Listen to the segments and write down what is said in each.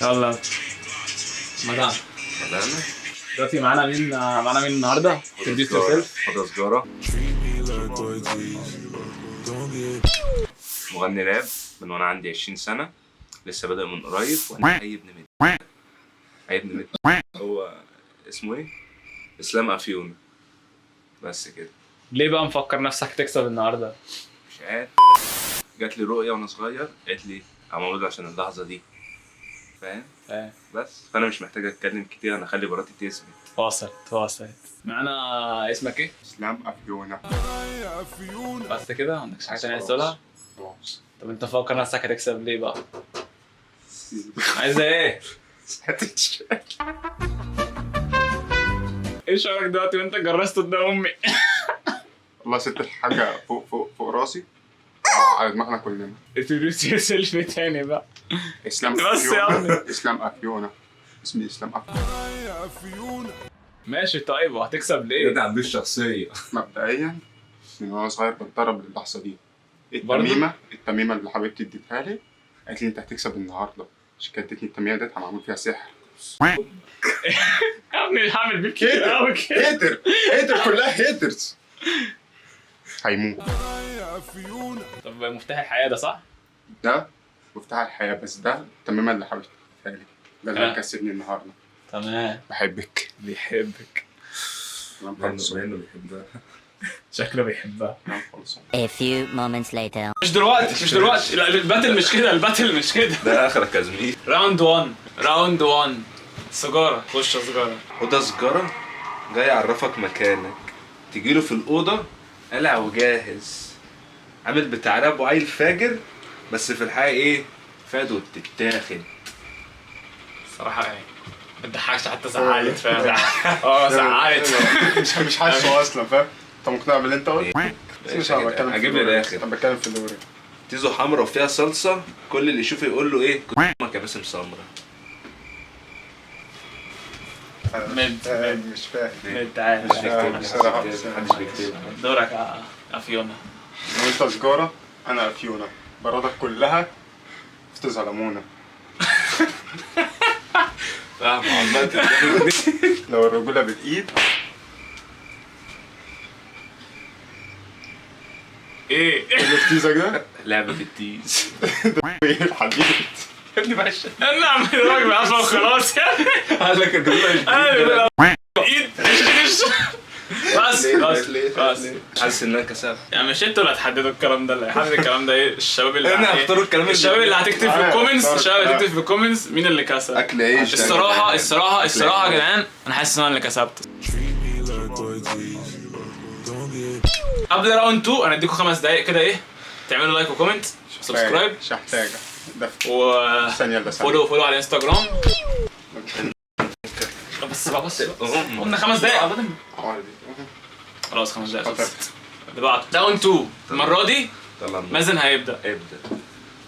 يلا بدأنا. دلوقتي معانا مين النهارده؟ تديس سيلف. خد سجارة. مغني راب من وانا عندي 20 سنة، لسه بدأ من قريب، وانا اي ابن ميت هو اسمه ايه؟ اسلام افيون. بس كده. ليه بقى مفكر نفسك تكسب النهارده؟ مش عارف، جات لي رؤية وانا صغير قالت لي انا مولود عشان اللحظة دي، فاهم؟ بس فانا مش محتاج اتكلم كتير، انا اخلي مراتي تثبت. وصلت. معانا اسمك ايه؟ اسلام افيونا. بس كده؟ عندكش حاجه تانية عايز تقولها؟ طب انت فاكر نفسك هتكسب ليه بقى؟ عايز ايه؟ ايه شعورك دلوقتي وانت جرست قدام امي؟ والله ست الحاجة فوق راسي على دماغنا كلنا. تدوس سيلفي تاني بقى. اسلام بس يا افيونا. اسلام افيونا. اسمي اسلام افيونا. ماشي طيب، وهتكسب ليه؟ ده عندوش شخصية. مبدئيا من وانا صغير بتدرب للحظة دي. برضو؟ التميمة اللي حبيبتي اديتها لي قالت لي انت هتكسب النهارده، عشان كده ادتني التميمة ديت معمول فيها سحر. يا ابني هعمل بيك كده قوي كده. هيتر كلها هيترز. هيموت. طب مفتاح الحياة ده صح؟ ده مفتاح الحياة، بس ده التميمة اللي حبيبتي اديتها لي، ده اللي هيكسبني النهارده. تمام. بحبك. بيحبك. انا مخلص. بيحبها. شكله بيحبها. انا مخلص. A few moments later. مش دلوقتي. لا الباتل مش كده. ده اخرك يا زميلي. راوند 1 سيجارة. خش سيجارة. خد سجارة، جاي يعرفك مكانك، تجيله في الأوضة قلع وجاهز، عامل بتاع راب وعيل فاجر، بس في الحقيقة ايه؟ فاد وبتتاخد. صراحة ايه ما تضحكش، حتى زعلت فاهم. زعلت. مش حاسه اصلا، فاهم؟ انت مقتنع باللي انت قلت؟ هجيب لي الاخر. انا بتكلم في اللوري. تيزو حمرا وفيها صلصة، كل اللي يشوفه يقول له ايه؟ كنت يا باسم سمرة. مش فاهم. تعال محدش بيكتب. دورك يا فيونا. وانت سجارة انا افيونا، برادك كلها في ظلمونا. فاهم عمال لو الرجولة بالايد. ايه اللي في تيزك ده لعبة في التيز. الحديد. يا ابني معلش. انا اعمل راجل عارفه وخلاص يعني. قال لك الرجولة ايد بس حاسس ان انا كسبت. يعني مش انتوا اللي هتحددوا الكلام ده، اللي هيحدد الكلام ده ايه؟ الشباب اللي انا هختار الكلام الشباب اللي هتكتب في الكومنتس. الشباب اللي هتكتب في الكومنتس مين اللي كسب. اكل عيش. الصراحة يا جدعان انا حاسس ان انا اللي كسبت. قبل راوند 2 انا اديكم 5 دقايق كده ايه تعملوا لايك وكومنت سبسكرايب. مش محتاجة ده ثانية الا فولو على انستغرام. بس قلنا 5 دقايق خلاص 5 دقايق خلصت. اللي بعد راوند 2 المرة دي مازن هيبدأ. ابدأ.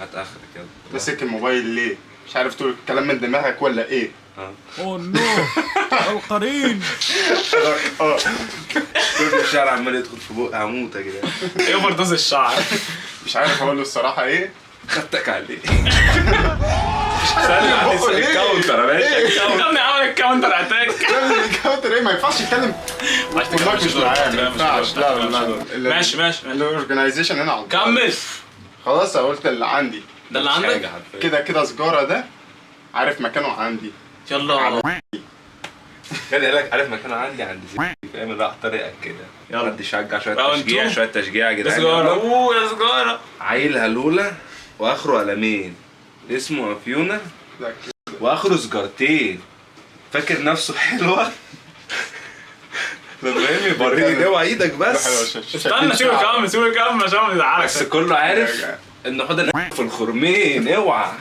هتأخر كده. ماسك الموبايل ليه؟ مش عارف تقول الكلام من دماغك ولا ايه؟ اوه نو القرين. كل الشعر عمال يدخل في بقى، هموت يا جدعان. ايه اوفر دوز الشعر. مش عارف اقول له الصراحة ايه؟ خدتك عليه. سألني عن الكاونتر يا باشا. يا ابني عمل الكاونتر اتاك. الكاونتر ايه؟ ما ينفعش يتكلم. مش معايا، ما ينفعش. لا ماشي الاورجنايزيشن هنا على كمل. خلاص قلت اللي عندي. ده اللي عندك؟ كده سجارة ده عارف مكانه عندي. يلا كان لك عارف مكانه عندي عند فاهم راح طريقك كده. يلا حد يشجع شويه تشجيع يا جدعان. سجارة يا سجارة. عيل هلولة واخره قلمين، اسمه افيونا واخره سجارتين، فاكر نفسه حلوة. لما يمي يبريني اوعى ايدك بس. استنى سيبه كام عشان ما يزعلك. بس كله عارف ان حوده في الخرمين اوعى.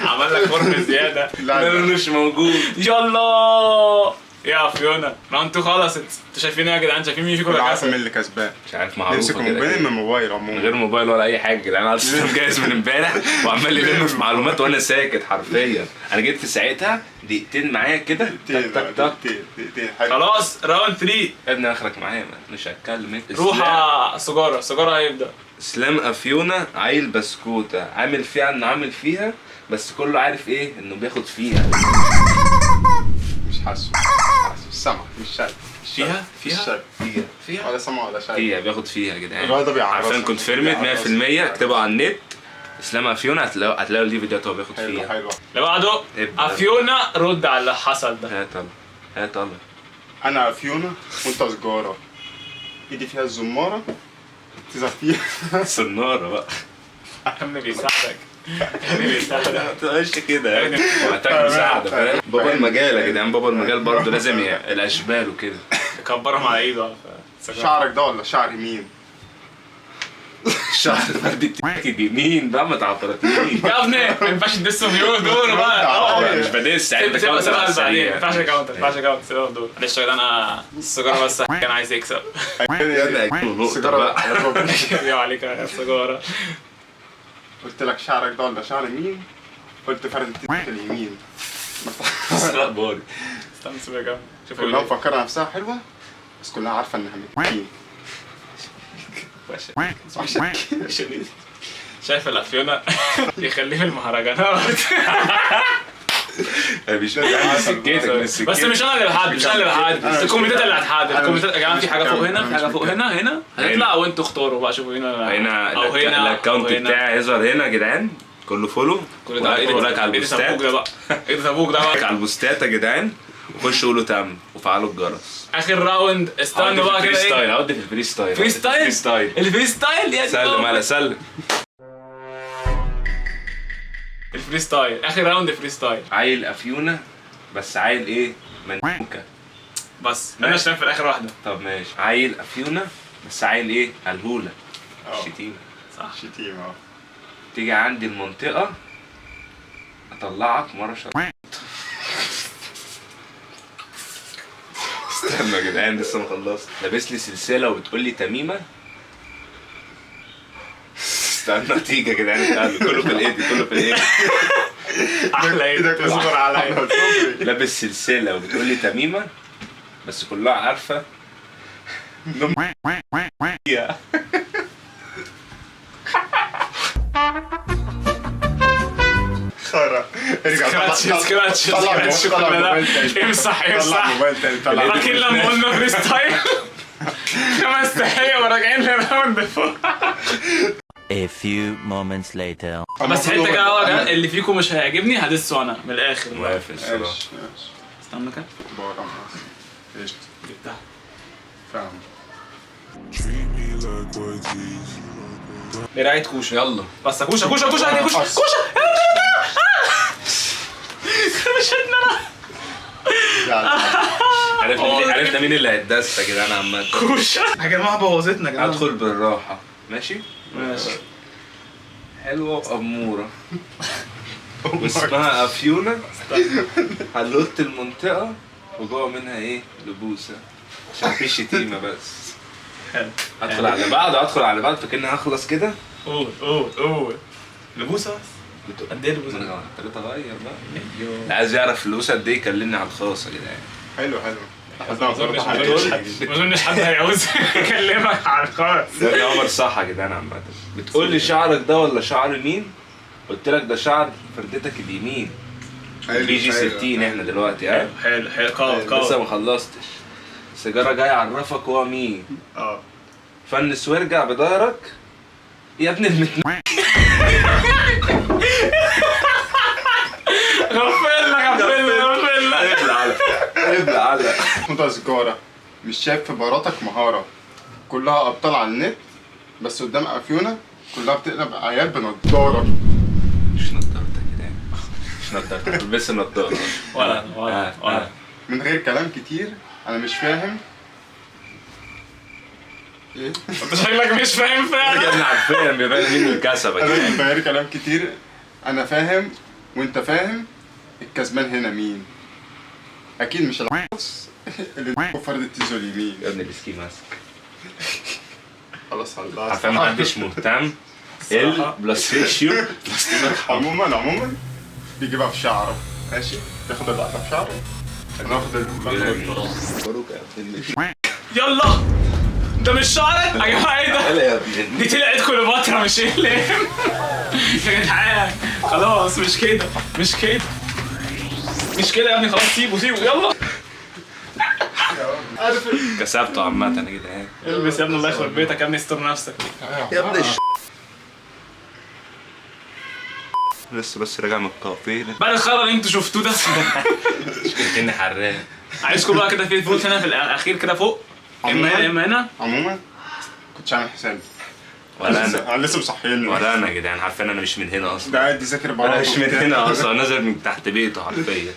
عمل لك خرم زيادة. لا مش موجود. يلا يا فيونا راوند 2 خلصت. انتوا شايفين ايه يا جدعان؟ شايفين مين فيكم اللي عارف كسب؟ مين اللي كسبان؟ مش عارف معروفه نمسك كده موبايل من موبايل من عموما غير موبايل ولا اي حاجه يا جدعان. انا اصلا جاهز من امبارح وعمال يلم في معلومات وانا ساكت حرفيا. انا جيت في ساعتها دقيقتين معايا كده تك تك دقيقتين. خلاص راوند 3 يا ابني اخرك معايا مش هتكلم. روح سجارة هيبدأ. اسلام افيونا عيل بسكوته عامل فيها انه عامل فيها، بس كله عارف ايه انه بياخد فيها. مش حاسه السمع مش شايف. فيها فيها ولا سمع ولا شايف. فيها بياخد فيها يا جدعان. الراجل ده بيعرفنا. عارفين كونفيرمد 100%. اكتبوا على النت اسلام افيونا هتلاقوا دي فيديوهات هو بياخد حلو فيها. حلو. اللي بعده ابدأ. افيونا رد على اللي حصل ده. هات الله. انا افيونا وانت سجاره، ايدي فيها الزماره تزق فيها. صناره بقى. ابني بيساعدك. ابني بيساعدك. ما تبقاش كده يعني. محتاج مساعده فاهم. بابا المجال يا جدعان، بابا المجال برضه لازم الاشبال وكده. كبرهم على ايده. شعرك ده ولا شعر مين؟ شعر فردي بتاكد يمين بقى ما تعطرتنيش. يا ابني ما ينفعش تدس مليون دول بقى. مش بدس عيب سيبها بعدين. ما سريع. ينفعش اكونت، ما ينفعش اكونت، سيبها دول. معلش يا جدعان انا السيجاره بس كان عايز يكسب. نقطة بقى. يا عليك يا سيجاره. قلت لك شعرك ده ولا شعر مين؟ قلت فرد اليمين. لا بوري. استنى سيبها كام. شوف كلها مفكرة نفسها حلوة بس كلها عارفة انها متين. شايف الافيونا يخليه في المهرجانات. مش سكتك بس مش انا اللي بحدد، مش انا اللي بحدد، الكومنتات اللي هتحدد. الكومنتات يا جماعه في حاجه فوق هنا، في حاجه فوق هنا هتطلع وانتوا اختاروا بقى. شوفوا هنا او هنا الاكونت بتاعي هيظهر هنا يا جدعان. كله فولو. كل ده ولايك على البوستات. ده بقى ايه ابوك ده بقى على البوستات يا جدعان. وخشوا قولوا تم وفعلوا الجرس. اخر راوند. استنوا بقى كده ايه. هودي في الفري ستايل. فري ستايل. الفري ستايل يا سلم على سلم. الفري ستايل اخر راوند فري ستايل. عيل افيونا بس عيل ايه منوكه. بس انا عشان في الاخر واحده. طب ماشي. عيل افيونا بس عيل ايه الهوله. شتيمه. صح شتيمة. تيجي عندي المنطقه اطلعك مره شرط. استنى يا جدعان لسه ما خلصت. لابس لي سلسله وبتقول لي تميمه. استنى تيجي يا جدعان. تعالوا كله في الايد كله في الايد. احلى ايدك اصبر عليا. لابس سلسله وبتقول لي تميمه بس كلها عارفه. خرا ارجع. سكراتش امسح طلع موبايل تاني. طلع فاكر لما قلنا فري ستايل 5 دقايق وراجعين للراوند فوق. A few moments later. بس حته كده اللي فيكم مش هيعجبني هدسه انا من الاخر. موافق الصراحه. استنى كده. ايش جبتها. فاهم. براية كوشه. يلا بس كوشه كوشه كوشه هدي كوشه كوشه. مش انا. عرفنا مين اللي هيتدس يا جدعان. عامة كوشه يا جماعه بوظتنا يا جماعه. ادخل بالراحه ماشي. ماشي. حلوه واموره واسمها افيونا. حلوت المنطقه وجوه منها ايه لبوسه عشان في شتيمه بس. حلو. ادخل على بعض فكأني هخلص كده. قول لبوسه بس. قد ايه لبوسه؟ ابتديت اغير بقى. اللي عايز يعرف اللبوسه قد ايه يكلمني على الخاص يا جدعان. حلو ما اظنش حد هيعوز يكلمك على الخاص. ده يا عمر صح يا جدعان. عامة بتقول لي شعرك ده ولا شعر مين؟ قلت لك ده شعر فردتك اليمين. بي جي 60 احنا دلوقتي. ها حلو قوي لسه ما خلصتش. السيجاره جاي اعرفك هو مين. فنس وارجع بدارك يا ابن غفلنا ابلع على انت سجارة مش شايف في باراتك مهارة. كلها ابطال على النت بس قدام افيونا كلها بتقلب عيال بنضارة. مش نضارتك يا جدعان. مش نضارتك بس نضارة. ولا من غير كلام كتير. انا مش فاهم ايه. انت شكلك مش فاهم فعلا. احنا عارفين بيبان مين الكسبه يا انا جدعان. من غير كلام كتير. انا فاهم وانت فاهم. الكسبان هنا مين؟ اكيد مش العص اللي فرد التيزو اليمين. يا ابن الاسكي ماسك. خلاص خلصت. عارفين محدش مهتم. ال بلس ريشيو. عموما بيجيبها في شعره. ماشي تاخد اللقطه في شعره. ناخد يلا ده مش شعرك يا جماعه. ايه ده؟ يا ابن دي طلعت كليوباترا مش اقلام يا جدعان. خلاص مش كده مش كده مش كده يا ابني، خلاص سيبه يلا. كسبته عامة يا جدعان. البس يا ابني الله يخرب بيتك يا ابني، استر نفسك. يا ابني بس راجع من الكافيه بعد الخرا اللي انتوا شفتوه ده. كنتني حراق. عايزكم بقى كده في فلوس هنا في الاخير كده فوق، اما هنا اما هنا. عموما كنتش عامل حسابي. ولا انا انا لسه مصحيني. ولا انا يا جدعان، عارفين انا مش من هنا اصلا. ده قاعد يذاكر انا بره. مش من هنا اصلا، نازل من تحت بيته حرفيا.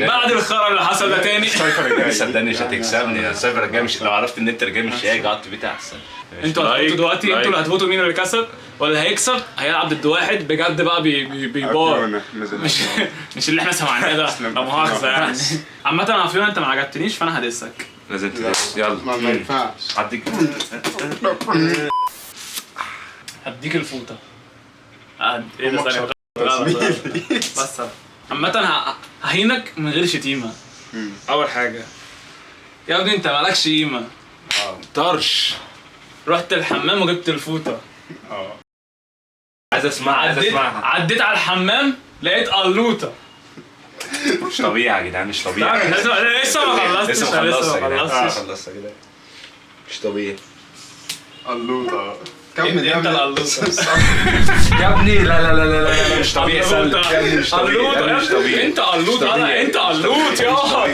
بعد الخرا اللي حصل ده تاني. السايفر الجاي. صدقني مش هتكسبني، السايفر الجاي مش، لو عرفت ان انت الجاي مش هاجي قعدت بيتي احسن. انتوا هتفوتوا دلوقتي، انتوا اللي هتفوتوا مين اللي كسب ولا هيكسب، هيلعب ضد واحد بجد بقى بيبار، مش اللي احنا سمعناه ده، لا مؤاخذة يعني. عامة يا عفيون انت ما عجبتنيش فانا هدسك. لازم تدرس. يلا ما ينفعش. هديك هديك الفوطة. ايه ده ثانية. بس عامة ههينك من غير شتيمة. أول حاجة يا ابني أنت مالكش قيمة. طرش. رحت الحمام وجبت الفوطة. عايز اسمعها. عديت على الحمام لقيت قلوطة. مش طبيعي يا جدعان، مش طبيعي. لسه ما خلصتش. لسه ما خلصتش يا جدعان. مش طبيعي. قلوطة. كمل انت القلوطة. يا ابني لا مش طبيعي. سلم يا ابني مش طبيعي. مش طبيعي. انت قلوط. انت قلوط يلا.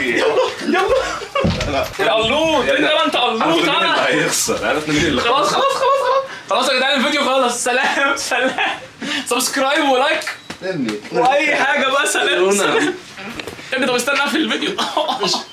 يا قلوط انت قلوط. انا هيخسر. عرفنا مين اللي خلاص يا جدعان الفيديو خلص. سلام سبسكرايب ولايك واي حاجه بقى. سلام يا ابني. طب استنى في الفيديو.